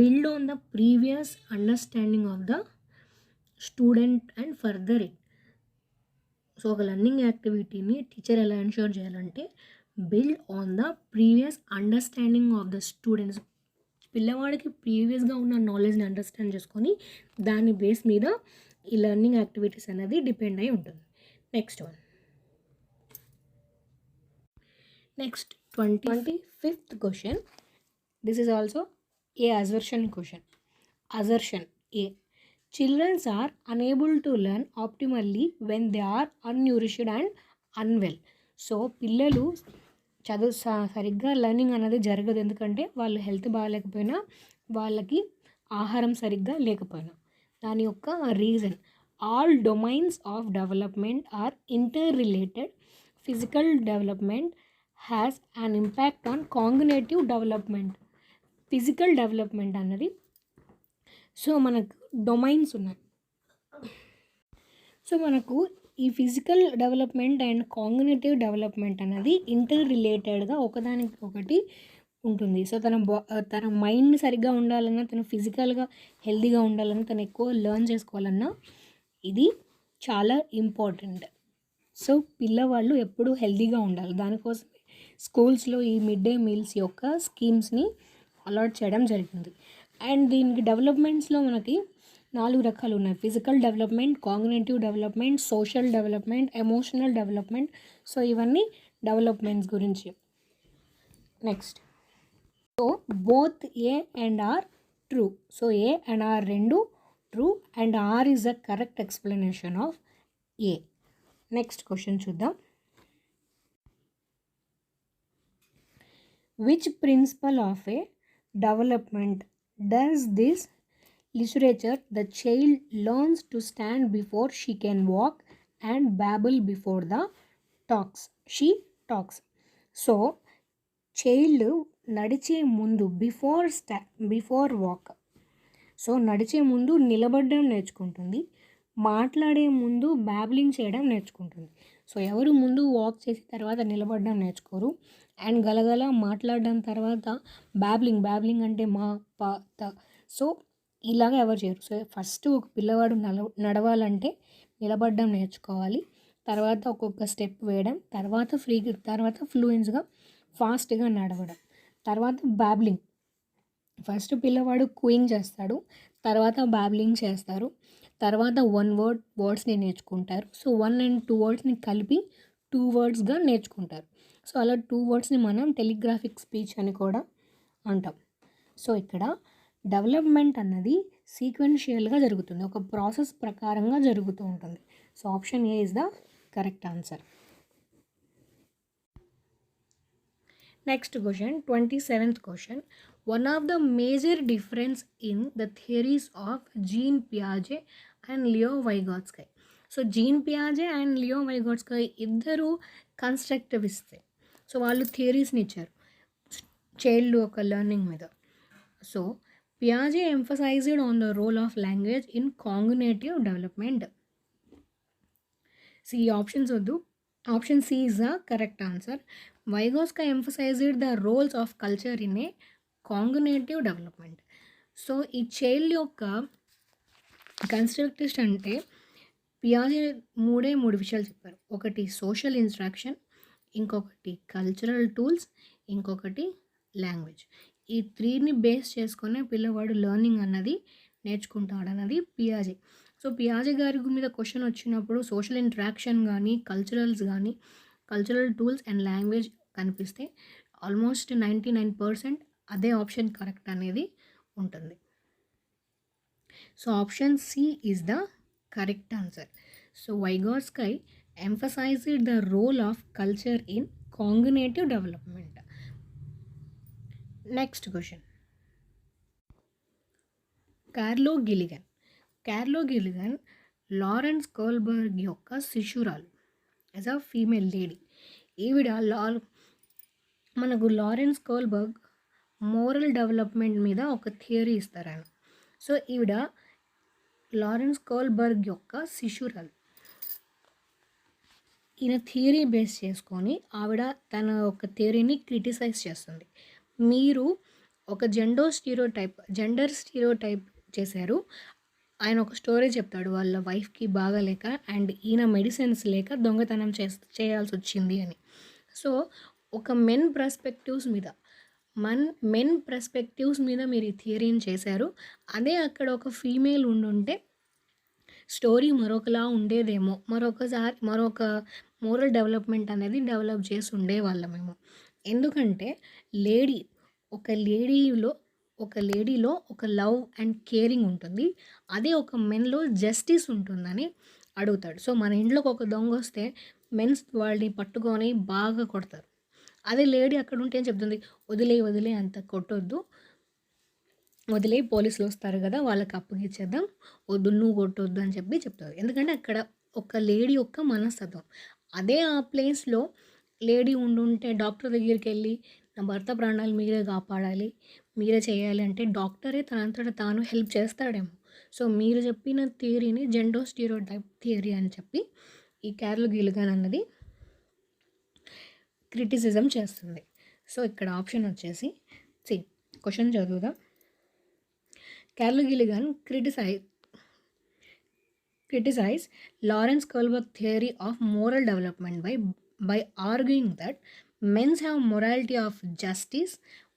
build on the previous understanding of the student and further it. So ఒక learning యాక్టివిటీని teacher ఎలా ensure చేయాలంటే build on the previous understanding of the students. పిల్లవాడికి ప్రీవియస్గా ఉన్న నాలెడ్జ్ని understand చేసుకొని దాని base మీద ఈ లెర్నింగ్ యాక్టివిటీస్ అనేది డిపెండ్ అయి ఉంటుంది. Next 25th question. This is also a assertion question. Assertion A, children's are unable to learn optimally when they are unnourished and unwell. So పిల్లలు సరిగ్గా లెర్నింగ్ అనేది జరగదు, ఎందుకంటే వాళ్ళు హెల్త్ బాగాలేకపోయినా, వాళ్ళకి ఆహారం సరిగ్గా లేకపోయినా. దాని యొక్క reason, all domains of development are inter related. Physical development has an impact on cognitive development. Physical development అన్నది, సో మనకు డొమైన్స్ ఉన్నాయి. సో మనకు ఈ physical development and cognitive development అనేది ఇంటర్ రిలేటెడ్గా ఒకదానికి ఒకటి ఉంటుంది. సో తన మైండ్ సరిగ్గా ఉండాలన్నా, తను ఫిజికల్గా హెల్తీగా ఉండాలన్నా, తను ఎక్కువ లెర్న్ చేసుకోవాలన్నా ఇది చాలా ఇంపార్టెంట్. సో పిల్లవాళ్ళు ఎప్పుడూ హెల్తీగా ఉండాలి. దానికోసం స్కూల్స్లో ఈ మిడ్ డే మీల్స్ యొక్క స్కీమ్స్ని అలాట్ చేయడం జరిగింది. అండ్ దీనికి డెవలప్మెంట్స్లో మనకి 4 రకాలు ఉన్నాయి. Physical development, cognitive development, social development, emotional development. So ఇవన్నీ డెవలప్మెంట్స్ గురించి. Next, so both A and R true. So A and R రెండు true and R is the correct explanation of A. Next question చూద్దాం. Which principle of a development does this literature? The child learns to stand before she can walk and babble before she talks. So child నడిచే ముందు before walk, so నడిచే ముందు నిలబడడం నేర్చుకుంటుంది, మాట్లాడే ముందు babbling చేయడం నేర్చుకుంటుంది. సో ఎవరు ముందు వాక్ చేసి తర్వాత నిలబడడం నేర్చుకోరు. అండ్ గలగల మాట్లాడడం తర్వాత బ్యాబ్లింగ్ అంటే మా, ప, త. సో ఇలాగ ఎవరు చేయరు. సో ఫస్ట్ ఒక పిల్లవాడు నడవాలంటే నిలబడడం నేర్చుకోవాలి. తర్వాత ఒక్కొక్క స్టెప్ వేయడం, తర్వాత ఫ్లూయెన్స్గా ఫాస్ట్గా నడవడం, తర్వాత బ్యాబ్లింగ్. ఫస్ట్ పిల్లవాడు క్యూయింగ్ చేస్తాడు, తర్వాత బ్యాబ్లింగ్ చేస్తారు, తర్వాత వర్డ్స్ని నేర్చుకుంటారు. సో 1 and 2 వర్డ్స్ని కలిపి 2 వర్డ్స్గా నేర్చుకుంటారు. సో అలా 2 వర్డ్స్ని మనం టెలిగ్రాఫిక్ స్పీచ్ అని కూడా అంటాం. సో ఇక్కడ డెవలప్మెంట్ అన్నది సీక్వెన్షియల్గా జరుగుతుంది, ఒక ప్రాసెస్ ప్రకారంగా జరుగుతూ ఉంటుంది. So option A is the correct answer. Next question, 27th question. One of the major difference in the theories of Jean Piaget and Leo Vygotsky. So Jean పియాజే అండ్ లియో వైగోట్స్కై ఇద్దరు కన్స్ట్రక్టివిస్టే. So వాళ్ళు థియరీస్ని ఇచ్చారు child ఒక learning మీద. So పియాజే emphasized on the role of language in cognitive development. ఈ options వద్దు, option C is the correct answer. Vygotsky emphasized the roles of culture in a cognitive development. So ఈ child యొక్క constructivist అంటే పియాజే మూడు విషయాలు చెప్పారు. ఒకటి సోషల్ ఇన్స్ట్రక్షన్, ఇంకొకటి కల్చరల్ టూల్స్, ఇంకొకటి లాంగ్వేజ్. ఈ 3ని బేస్ చేసుకునే పిల్లవాడు లెర్నింగ్ అన్నది నేర్చుకుంటాడన్నది పియాజే. సో పియాజే గారి మీద క్వశ్చన్ వచ్చినప్పుడు సోషల్ ఇంట్రాక్షన్ కానీ కల్చరల్ టూల్స్ అండ్ లాంగ్వేజ్ కనిపిస్తే ఆల్మోస్ట్ 99% అదే ఆప్షన్ కరెక్ట్ అనేది ఉంటుంది. So option C is the correct answer. So Vygotsky emphasized the role of culture in cognitive development. Next question. కార్లో గిలిగన్ లారెన్స్ కోల్బర్గ్ యొక్క శిష్యురాలు, as a female lady. ఈవిడ మనకు Lawrence Kohlberg moral development మీద ఒక theory ఇస్తారు ఆయన. సో ఈవిడ Lawrence Kohlberg యొక్క శిష్యురాలు. ఈయన థియరీ బేస్ చేసుకొని ఆవిడ తన ఒక థియరీని క్రిటిసైజ్ చేస్తుంది. మీరు ఒక జెండర్ స్టీరియోటైప్ చేశారు. ఆయన ఒక స్టోరీ చెప్తాడు, వాళ్ళ వైఫ్కి బాగాలేక అండ్ ఈయన మెడిసిన్స్ లేక దొంగతనం చేయాల్సి వచ్చింది అని. సో ఒక మెన్ పర్స్పెక్టివ్స్ మీద మీరు ఈ థియరీని చేశారు. అదే అక్కడ ఒక ఫీమేల్ ఉండుంటే స్టోరీ మరొకలా ఉండేదేమో, మరొక మోరల్ డెవలప్మెంట్ అనేది డెవలప్ చేసి ఉండేవాళ్ళమేమో. ఎందుకంటే ఒక లేడీలో ఒక లవ్ అండ్ కేరింగ్ ఉంటుంది, అదే ఒక మెన్లో జస్టిస్ ఉంటుందని అడుగుతాడు. సో మన ఇంట్లోకి ఒక దొంగ వస్తే మెన్స్ వాళ్ళని పట్టుకొని బాగా కొడతారు. అదే లేడీ అక్కడ ఉంటే ఏం చెప్తుంది, వదిలే అంత కొట్టొద్దు, పోలీసులు వస్తారు కదా వాళ్ళకి అప్పగిచ్చేద్దాం, వద్దు నువ్వు కొట్టొద్దు అని చెప్తారు. ఎందుకంటే అక్కడ ఒక లేడీ యొక్క మనస్తత్వం. అదే ఆ ప్లేస్లో లేడీ ఉండుంటే డాక్టర్ దగ్గరికి వెళ్ళి నా భర్త ప్రాణాలు మీరే కాపాడాలి, మీరే చేయాలి అంటే డాక్టరే తనంతట తాను హెల్ప్ చేస్తాడేమో. సో మీరు చెప్పిన థియరీని జెండర్ స్టీరియోటైప్ థియరీ అని చెప్పి ఈ కార్లో గిలిగన్ అన్నది క్రిటిసిజం చేస్తుంది. సో ఇక్కడ ఆప్షన్ వచ్చేసి సి. క్వశ్చన్ చదువుదాం. కార్లో గిలిగన్ criticize Lawrence Kohlberg theory of moral development by arguing that men have morality of justice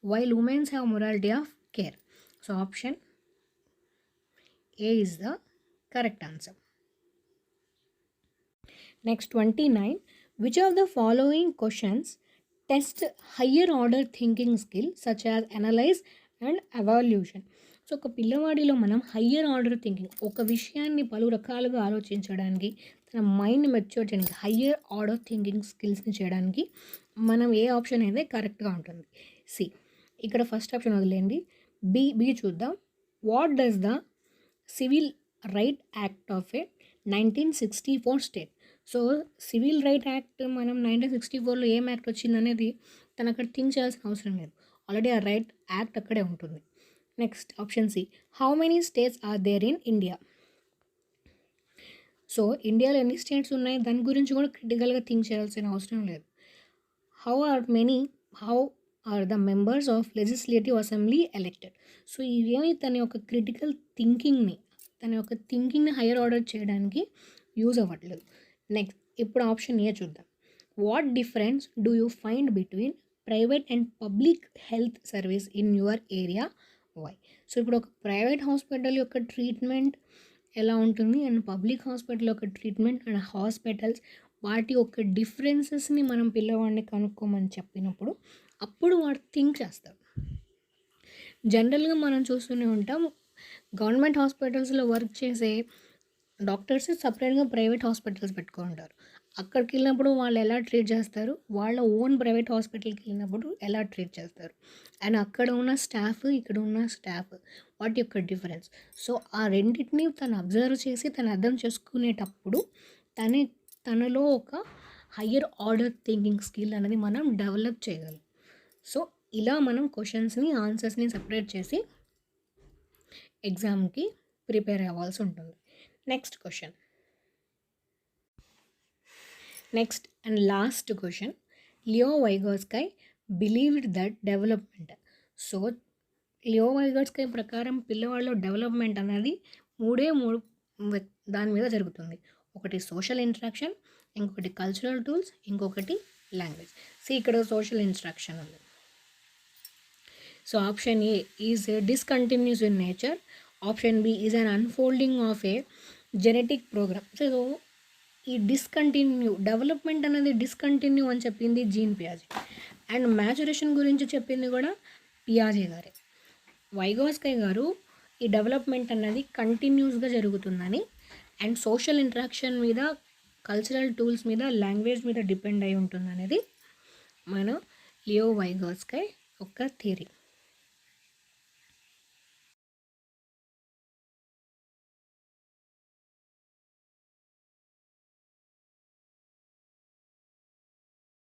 while women have morality of care. So option A is the correct answer. Next 29. Which of the following questions test higher order thinking skill such as analyze and evaluation? So ఒక పిల్లవాడిలో మనం higher order thinking, ఒక విషయాన్ని పలు రకాలుగా ఆలోచించడానికి, తన mind mature చేయడానికి higher order thinking స్కిల్స్ని చేయడానికి మనం ఏ ఆప్షన్ అయితే కరెక్ట్గా ఉంటుంది? సి. ఇక్కడ ఫస్ట్ ఆప్షన్ వదిలేండి, బి చూద్దాం. What does the civil right act of A 1964 state? So civil right act మనం 1964లో ఏం యాక్ట్ వచ్చిందనేది తను అక్కడ థింక్ చేయాల్సిన అవసరం లేదు, ఆల్రెడీ ఆ రైట్ యాక్ట్ అక్కడే ఉంటుంది. Next option C. How many states are there in India? So ఇండియాలో ఎన్ని స్టేట్స్ ఉన్నాయి దాని గురించి కూడా క్రిటికల్గా థింక్ చేయాల్సిన అవసరం లేదు. How are many how are the members of legislative assembly elected. So ఇవేమి తన యొక్క క్రిటికల్ థింకింగ్ని హైయర్ ఆర్డర్ చేయడానికి యూజ్ అవ్వట్లేదు. నెక్స్ట్ ఇప్పుడు ఆప్షన్ ఏ చూద్దాం. What difference do you find between private and public health service in your area why. So ఇప్పుడు ఒక ప్రైవేట్ హాస్పిటల్ యొక్క ట్రీట్మెంట్ ఎలా ఉంటుంది అండ్ పబ్లిక్ హాస్పిటల్ యొక్క ట్రీట్మెంట్ అండ్ హాస్పిటల్స్ వాటి యొక్క డిఫరెన్సెస్ని మనం పిల్లవాడిని కనుక్కోమని చెప్పినప్పుడు అప్పుడు వాడు థింక్ చేస్తాడు. జనరల్గా మనం చూస్తూనే ఉంటాం, గవర్నమెంట్ హాస్పిటల్స్లో వర్క్ చేసే డాక్టర్స్ సపరేట్గా ప్రైవేట్ హాస్పిటల్స్ పెట్టుకుంటారు. అక్కడికి వెళ్ళినప్పుడు వాళ్ళు ఎలా ట్రీట్ చేస్తారు, వాళ్ళ ఓన్ ప్రైవేట్ హాస్పిటల్కి వెళ్ళినప్పుడు ఎలా ట్రీట్ చేస్తారు, అండ్ అక్కడ ఉన్న స్టాఫ్ ఇక్కడ ఉన్న స్టాఫ్ వాటి యొక్క డిఫరెన్స్. సో ఆ రెండింటిని తను అబ్జర్వ్ చేసి తను అర్థం చేసుకునేటప్పుడు తనలో ఒక హయ్యర్ ఆర్డర్ థింకింగ్ స్కిల్ అనేది మనం డెవలప్ చేయగలం. సో ఇలా మనం క్వశ్చన్స్ని ఆన్సర్స్ని సపరేట్ చేసి ఎగ్జామ్కి ప్రిపేర్ అవ్వాల్సి ఉంటుంది. Next question. Next and last question. Leo Vygotsky believed that development. So Leo Vygotsky ప్రకారం పిల్లవాళ్ళలో డెవలప్మెంట్ అనేది మూడు దాని మీద జరుగుతుంది. ఒకటి సోషల్ ఇంటరాక్షన్, ఇంకొకటి కల్చరల్ టూల్స్, ఇంకొకటి లాంగ్వేజ్. సో ఇక్కడ సోషల్ ఇంటరాక్షన్ ఉంది. So option A is discontinuous in nature, option B is an unfolding of a genetic program. So ఈ డెవలప్మెంట్ అనేది డిస్కంటిన్యూ అని చెప్పింది జీన్ పియాజే, అండ్ మ్యాచురేషన్ గురించి చెప్పింది కూడా పియాజే గారే. వైగోస్కై గారు ఈ డెవలప్మెంట్ అన్నది కంటిన్యూస్గా జరుగుతుందని అండ్ సోషల్ ఇంటరాక్షన్ మీద, కల్చరల్ టూల్స్ మీద, లాంగ్వేజ్ మీద డిపెండ్ అయి ఉంటుంది అనేది మన లియో వైగోస్కై ఒక థియరీ.